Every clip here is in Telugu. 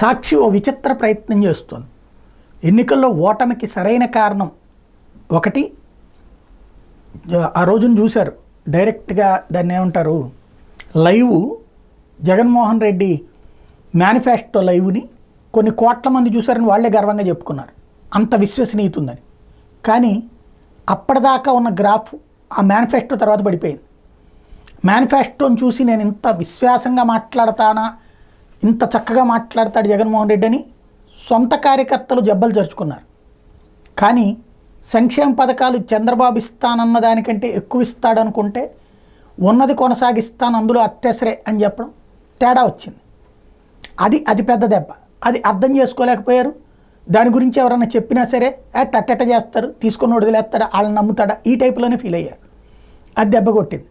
సాక్షి ఓ విచిత్ర ప్రయత్నం చేస్తుంది. ఎన్నికల్లో ఓటమికి సరైన కారణం ఒకటి, ఆ రోజున చూశారు డైరెక్ట్గా దాన్ని ఏమంటారు, లైవ్ జగన్మోహన్ రెడ్డి మేనిఫెస్టో లైవ్ని కొన్ని కోట్ల మంది చూశారని వాళ్ళే గర్వంగా చెప్పుకున్నారు, అంత విశ్వసనీయత ఉందని. కానీ అప్పటిదాకా ఉన్న గ్రాఫ్ ఆ మేనిఫెస్టో తర్వాత పడిపోయింది. మేనిఫెస్టోని చూసి నేను ఇంత విశ్వాసంగా మాట్లాడతానా, ఇంత చక్కగా మాట్లాడతాడు జగన్మోహన్ రెడ్డి అని సొంత కార్యకర్తలు జబ్బలు జరుచుకున్నారు. కానీ సంక్షేమ పథకాలు చంద్రబాబు ఇస్తానన్న దానికంటే ఎక్కువ ఇస్తాడనుకుంటే ఉన్నది కొనసాగిస్తాను అందులో అత్యసరే అని చెప్పడం తేడా వచ్చింది. అది పెద్ద దెబ్బ. అది అర్థం చేసుకోలేకపోయారు. దాని గురించి ఎవరన్నా చెప్పినా సరే అట్టెట్ట చేస్తారు, తీసుకొని వదిలేస్తాడా, వాళ్ళని నమ్ముతాడా, ఈ టైపులోనే ఫీల్ అయ్యారు. అది దెబ్బ కొట్టింది.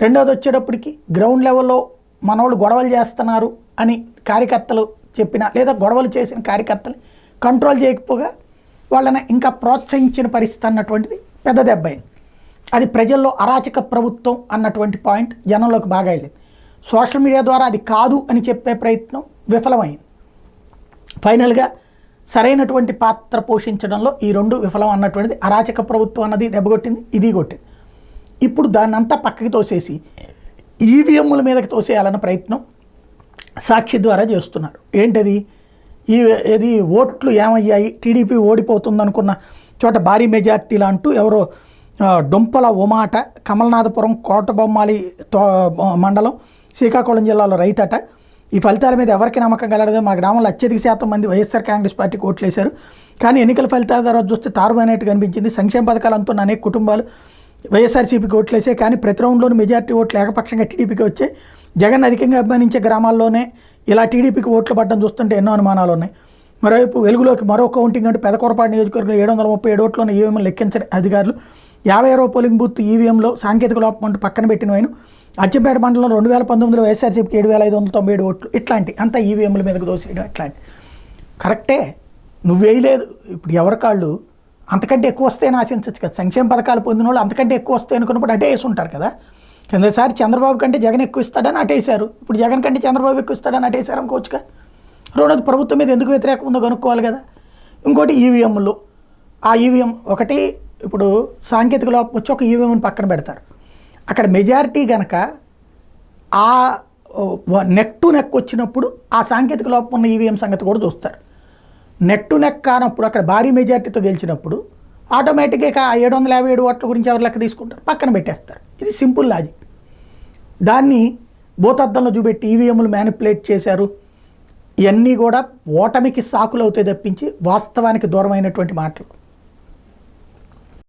రెండోది వచ్చేటప్పటికి గ్రౌండ్ లెవెల్లో మనోళ్ళు గొడవలు చేస్తున్నారు అని కార్యకర్తలు చెప్పినా, లేదా గొడవలు చేసిన కార్యకర్తలు కంట్రోల్ చేయకపోగా వాళ్ళని ఇంకా ప్రోత్సహించిన పరిస్థితి అన్నటువంటిది పెద్ద దెబ్బ అయింది. అది ప్రజల్లో అరాచక ప్రభుత్వం అన్నటువంటి పాయింట్ జనంలోకి బాగా వెళ్ళింది. సోషల్ మీడియా ద్వారా అది కాదు అని చెప్పే ప్రయత్నం విఫలమైంది. ఫైనల్గా సరైనటువంటి పాత్ర పోషించడంలో ఈ రెండు విఫలం అన్నటువంటిది, అరాచక ప్రభుత్వం అన్నది దెబ్బకొట్టింది, ఇది కొట్టింది. ఇప్పుడు దాన్ని అంతా పక్కకి తోసేసి ఈవీఎంల మీదకి తోసేయాలన్న ప్రయత్నం సాక్షి ద్వారా చేస్తున్నారు. ఏంటది, ఏది ఓట్లు ఏమయ్యాయి, టీడీపీ ఓడిపోతుందనుకున్న చోట భారీ మెజార్టీలు అంటూ ఎవరో డొంపల ఉమాట, కమలనాథపురం కోటబొమ్మాలి మండలం శ్రీకాకుళం జిల్లాలో రైతట. ఈ ఫలితాల మీద ఎవరికి నమ్మకం కలగదు. మా గ్రామంలో అత్యధిక శాతం మంది వైఎస్ఆర్ కాంగ్రెస్ పార్టీకి ఓట్లు వేశారు. కానీ ఎన్నికల ఫలితాల తర్వాత చూస్తే తారుమైనట్టు కనిపించింది. సంక్షేమ పథకాలు అందుతున్న అనేక కుటుంబాలు వైఎస్ఆర్సీపీకి ఓట్లు వేసాయి. కానీ ప్రతి రౌండ్లోనూ మెజార్టీ ఓట్లు ఏకపక్షంగా టీడీపీకి వచ్చాయి. జగన్ అధికంగా అభిమానించే గ్రామాల్లోనే ఇలా టీడీపీకి ఓట్లు పడ్డం చూస్తుంటే ఎన్నో అనుమానాలు ఉన్నాయి. మరోవైపు వెలుగులోకి మరో కౌంటింగ్ అంటే పెదకూరపాడు నియోజకవర్గంలో 737 ఓట్లను ఈవీఎంలు లెక్కించని అధికారులు 50 పోలింగ్ బూత్ ఈవీఎంలో సాంకేతిక లోపం అంటూ పక్కన పెట్టిన వైను అచ్చంపేట మండలంలో 2019లో వైఎస్ఆర్సీపీకి 7,597 ఓట్లు, ఇట్లాంటి అంతా ఈవీఎంల మీదకు దోసేయడం ఇట్లాంటి కరెక్టే. నువ్వు వేయలేదు, ఇప్పుడు ఎవరికాళ్ళు అంతకంటే ఎక్కువ వస్తేనే ఆశించవచ్చు కదా. సంక్షేమ పథకాలు పొందిన వాళ్ళు అంతకంటే ఎక్కువ వస్తాయి అనుకున్నప్పుడు అటే వేసి ఉంటారు కదా. కిందసారి చంద్రబాబు కంటే జగన్ ఎక్కువ ఇస్తాడని అటేశారు, ఇప్పుడు జగన్ కంటే చంద్రబాబు ఎక్కువ ఇస్తాడని అటేశారు అనుకోవచ్చుగా. రెండోది ప్రభుత్వం మీద ఎందుకు వ్యతిరేకం ఉందో కనుక్కోవాలి కదా. ఇంకోటి ఈవీఎంలు, ఆ ఈవీఎం ఒకటి ఇప్పుడు సాంకేతిక లోపం వచ్చి ఒక ఈవీఎంని పక్కన పెడతారు. అక్కడ మెజారిటీ కనుక ఆ నెక్ టు నెక్ వచ్చినప్పుడు ఆ సాంకేతిక లోపం ఉన్న ఈవీఎం సంగతి కూడా చూస్తారు. నెక్ టు నెక్ కానప్పుడు అక్కడ భారీ మెజారిటీతో గెలిచినప్పుడు ఆటోమేటిక్గా ఆ 757 ఓట్ల గురించి ఎవరు లెక్క తీసుకుంటారు, పక్కన పెట్టేస్తారు. ఇది సింపుల్ లాజిక్. దాన్ని భూతద్దంలో చూపెట్టి ఈవీఎంలు మ్యానిపులేట్ చేశారు, ఇవన్నీ కూడా ఓటమికి సాకులు అవుతాయి తప్పించి వాస్తవానికి దూరమైనటువంటి మాటలు.